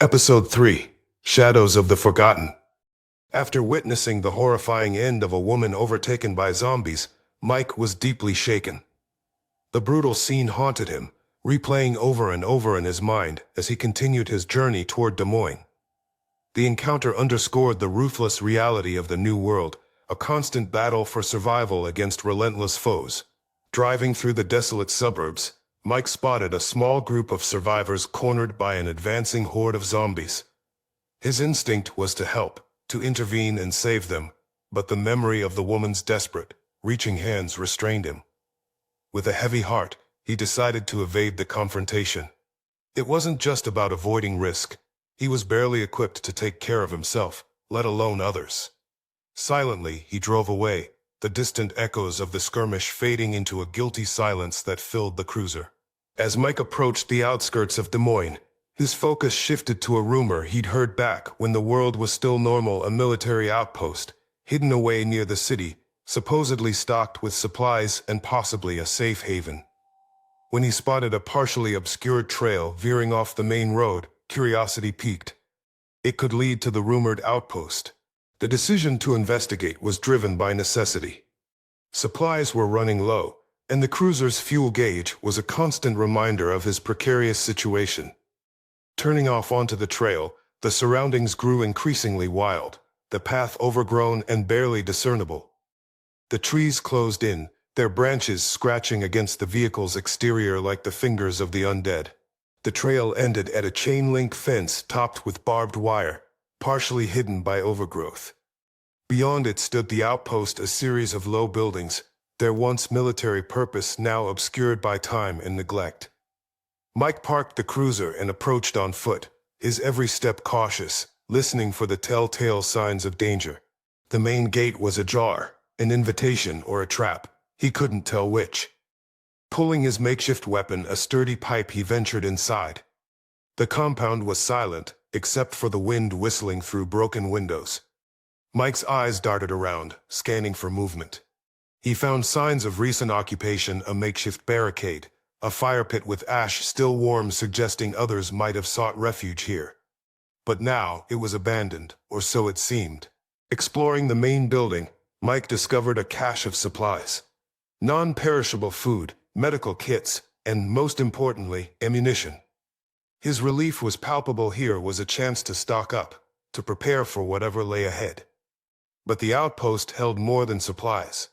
Episode 3: Shadows of the Forgotten. After witnessing the horrifying end of a woman overtaken by zombies, Mike was deeply shaken. The brutal scene haunted him, replaying over and over in his mind as he continued his journey toward Des Moines. The encounter underscored the ruthless reality of the New World, a constant battle for survival against relentless foes. Driving through the desolate suburbs, Mike spotted a small group of survivors cornered by an advancing horde of zombies. His instinct was to help, to intervene and save them, but the memory of the woman's desperate, reaching hands restrained him. With a heavy heart, he decided to evade the confrontation. It wasn't just about avoiding risk. He was barely equipped to take care of himself, let alone others. Silently, he drove away, the distant echoes of the skirmish fading into a guilty silence that filled the cruiser. As Mike approached the outskirts of Des Moines, his focus shifted to a rumor he'd heard back when the world was still normal: a military outpost, hidden away near the city, supposedly stocked with supplies and possibly a safe haven. When he spotted a partially obscured trail veering off the main road, curiosity piqued. It could lead to the rumored outpost. The decision to investigate was driven by necessity. Supplies were running low, and the cruiser's fuel gauge was a constant reminder of his precarious situation. Turning off onto the trail, the surroundings grew increasingly wild, the path overgrown and barely discernible. The trees closed in, their branches scratching against the vehicle's exterior like the fingers of the undead. The trail ended at a chain-link fence topped with barbed wire, partially hidden by overgrowth. Beyond it stood the outpost, a series of low buildings, their once military purpose now obscured by time and neglect. Mike parked the cruiser and approached on foot, his every step cautious, listening for the telltale signs of danger. The main gate was ajar, an invitation or a trap. He couldn't tell which. Pulling his makeshift weapon, a sturdy pipe, he ventured inside. The compound was silent, except for the wind whistling through broken windows. Mike's eyes darted around, scanning for movement. He found signs of recent occupation: a makeshift barricade, a fire pit with ash still warm suggesting others might have sought refuge here. But now it was abandoned, or so it seemed. Exploring the main building, Mike discovered a cache of supplies. Non-perishable food, medical kits, and most importantly, ammunition. His relief was palpable. Here was a chance to stock up, to prepare for whatever lay ahead. But the outpost held more than supplies.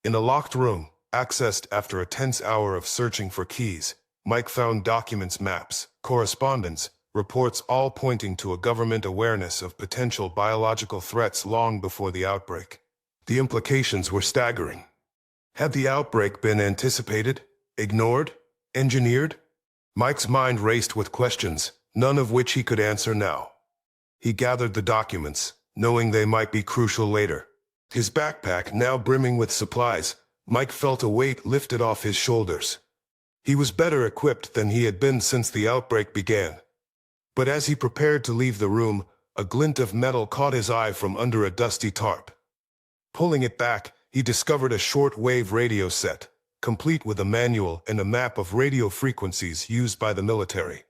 In a locked room, accessed after a tense hour of searching for keys, Mike found documents, maps, correspondence, reports, all pointing to a government awareness of potential biological threats long before the outbreak. The implications were staggering. Had the outbreak been anticipated, ignored, engineered? Mike's mind raced with questions, none of which he could answer now. He gathered the documents, knowing they might be crucial later. His backpack now brimming with supplies, Mike felt a weight lifted off his shoulders. He was better equipped than he had been since the outbreak began. But as he prepared to leave the room, a glint of metal caught his eye from under a dusty tarp. Pulling it back, he discovered a short-wave radio set, complete with a manual and a map of radio frequencies used by the military.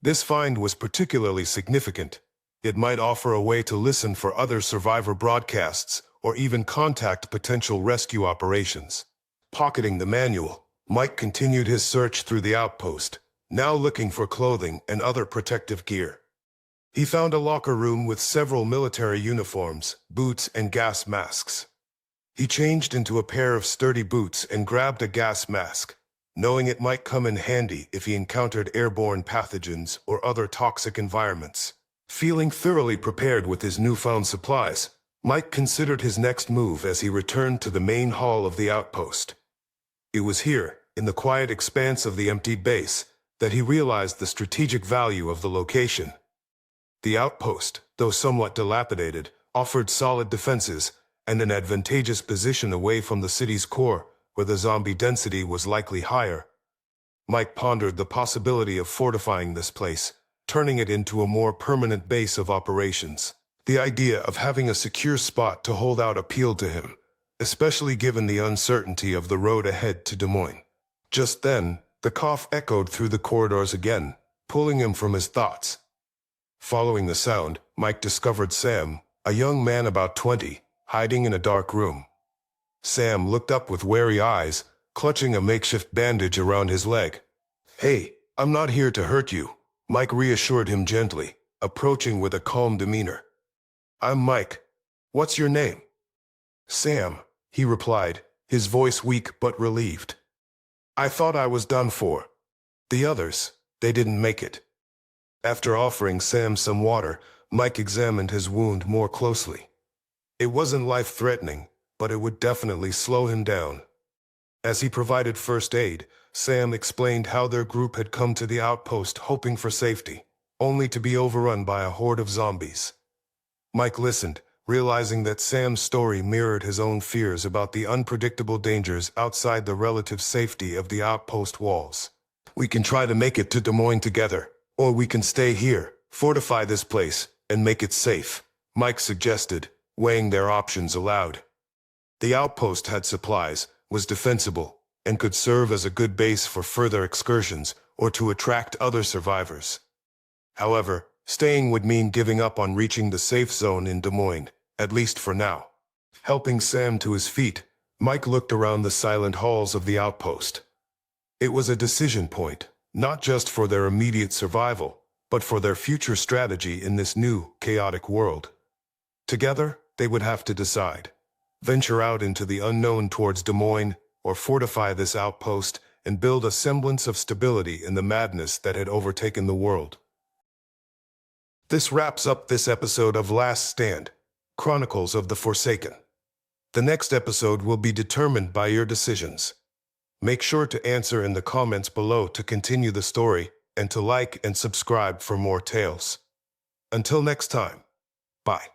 This find was particularly significant. It might offer a way to listen for other survivor broadcasts, or even contact potential rescue operations. Pocketing the manual, Mike continued his search through the outpost, now looking for clothing and other protective gear. He found a locker room with several military uniforms, boots, and gas masks. He changed into a pair of sturdy boots and grabbed a gas mask, knowing it might come in handy if he encountered airborne pathogens or other toxic environments. Feeling thoroughly prepared with his newfound supplies, Mike considered his next move as he returned to the main hall of the outpost. It was here, in the quiet expanse of the emptied base, that he realized the strategic value of the location. The outpost, though somewhat dilapidated, offered solid defenses and an advantageous position away from the city's core, where the zombie density was likely higher. Mike pondered the possibility of fortifying this place, turning it into a more permanent base of operations. The idea of having a secure spot to hold out appealed to him, especially given the uncertainty of the road ahead to Des Moines. Just then, the cough echoed through the corridors again, pulling him from his thoughts. Following the sound, Mike discovered Sam, a young man about 20, hiding in a dark room. Sam looked up with wary eyes, clutching a makeshift bandage around his leg. "Hey, I'm not here to hurt you," Mike reassured him gently, approaching with a calm demeanor. "I'm Mike. What's your name?" "Sam," he replied, his voice weak but relieved. "I thought I was done for. The others, they didn't make it." After offering Sam some water, Mike examined his wound more closely. It wasn't life-threatening, but it would definitely slow him down. As he provided first aid, Sam explained how their group had come to the outpost hoping for safety, only to be overrun by a horde of zombies. Mike listened, realizing that Sam's story mirrored his own fears about the unpredictable dangers outside the relative safety of the outpost walls. "We can try to make it to Des Moines together, or we can stay here, fortify this place, and make it safe," Mike suggested, weighing their options aloud. The outpost had supplies, was defensible, and could serve as a good base for further excursions or to attract other survivors. However, staying would mean giving up on reaching the safe zone in Des Moines, at least for now. Helping Sam to his feet, Mike looked around the silent halls of the outpost. It was a decision point, not just for their immediate survival, but for their future strategy in this new, chaotic world. Together, they would have to decide: venture out into the unknown towards Des Moines, or fortify this outpost and build a semblance of stability in the madness that had overtaken the world. This wraps up this episode of Last Stand, Chronicles of the Forsaken. The next episode will be determined by your decisions. Make sure to answer in the comments below to continue the story, and to like and subscribe for more tales. Until next time, bye.